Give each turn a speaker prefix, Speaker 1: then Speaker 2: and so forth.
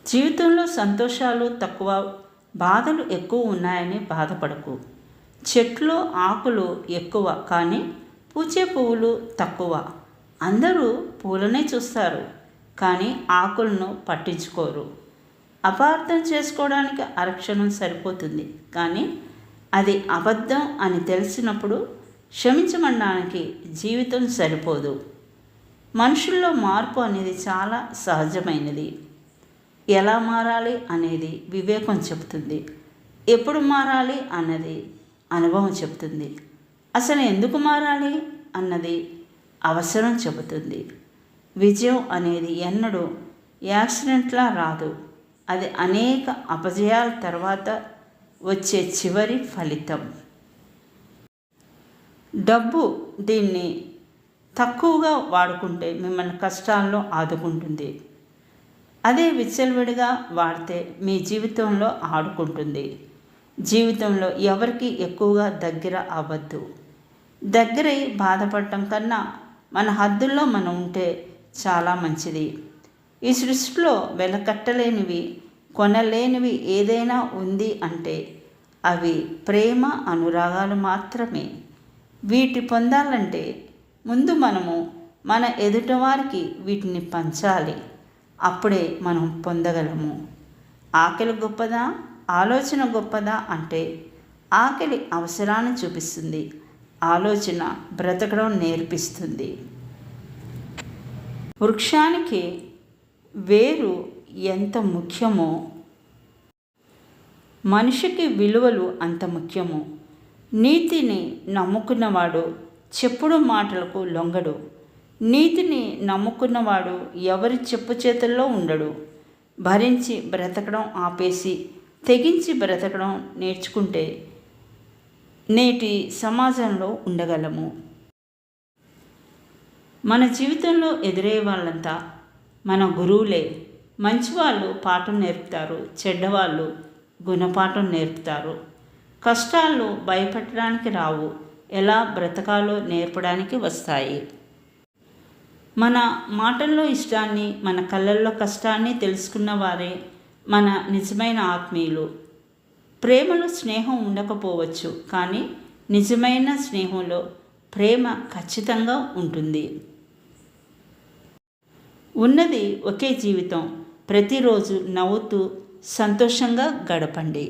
Speaker 1: జీవితంలో సంతోషాలు తక్కువ, బాధలు ఎక్కువ ఉన్నాయని బాధపడకు. చెట్లో ఆకులు ఎక్కువ కానీ పూచే పువ్వులు తక్కువ. అందరూ పూలనే చూస్తారు కానీ ఆకులను పట్టించుకోరు. అపార్థం చేసుకోవడానికి అరక్షణం సరిపోతుంది కానీ అది అబద్ధం అని తెలిసినప్పుడు క్షమించమనడానికి జీవితం సరిపోదు. మనుషుల్లో మార్పు అనేది చాలా సహజమైనది. ఎలా మారాలి అనేది వివేకం చెబుతుంది. ఎప్పుడు మారాలి అన్నది అనుభవం చెబుతుంది. అసలు ఎందుకు మారాలి అన్నది అవసరం చెబుతుంది. విజయం అనేది ఎన్నడూ యాక్సిడెంట్లా రాదు. అది అనేక అపజయాల తర్వాత వచ్చే చివరి ఫలితం. డబ్బు దీన్ని తక్కువగా వాడుకుంటే మిమ్మల్ని కష్టాల్లో ఆదుకుంటుంది. అదే విచ్చలవిడిగా వాడితే మీ జీవితంలో ఆడుకుంటుంది. జీవితంలో ఎవరికి ఎక్కువగా దగ్గర అవ్వద్దు. దగ్గరై బాధపడటం కన్నా మన హద్దుల్లో మనం ఉంటే చాలా మంచిది. ఈ సృష్టిలో వెలకట్టలేనివి, కొనలేనివి ఏదైనా ఉంది అంటే అవి ప్రేమ, అనురాగాలు మాత్రమే. వీటి పొందాలంటే ముందు మనము మన ఎదుటివారికి వీటిని పంచాలి. అప్పుడే మనం పొందగలము. ఆకలి గొప్పదా, ఆలోచన గొప్పదా అంటే ఆకలి అవసరాన్ని చూపిస్తుంది, ఆలోచన బ్రతకడం నేర్పిస్తుంది. వృక్షానికి వేరు ఎంత ముఖ్యమో మనిషికి విలువలు అంత ముఖ్యము. నీతిని నమ్ముకున్నవాడు చెప్పుడు మాటలకు లొంగడు. నీతిని నమ్ముకున్నవాడు ఎవరి చెప్పు చేతుల్లో ఉండడు. భరించి బ్రతకడం ఆపేసి తెగించి బ్రతకడం నేర్చుకుంటే నేటి సమాజంలో ఉండగలము. మన జీవితంలో ఎదురయ్యే వాళ్ళంతా మన గురువులే. మంచివాళ్ళు పాఠం నేర్పుతారు, చెడ్డవాళ్ళు గుణపాఠం నేర్పుతారు. కష్టాలు భయపెట్టడానికి రావు, ఎలా బ్రతకాలో నేర్పడానికి వస్తాయి. మన మాటల్లో ఇష్టాన్ని, మన కళ్ళల్లో కష్టాన్ని తెలుసుకున్న వారే మన నిజమైన ఆత్మీయులు. ప్రేమలో స్నేహం ఉండకపోవచ్చు కానీ నిజమైన స్నేహంలో ప్రేమ ఖచ్చితంగా ఉంటుంది. ఉన్నది ఒకే జీవితం. ప్రతిరోజు నవ్వుతూ సంతోషంగా గడపండి.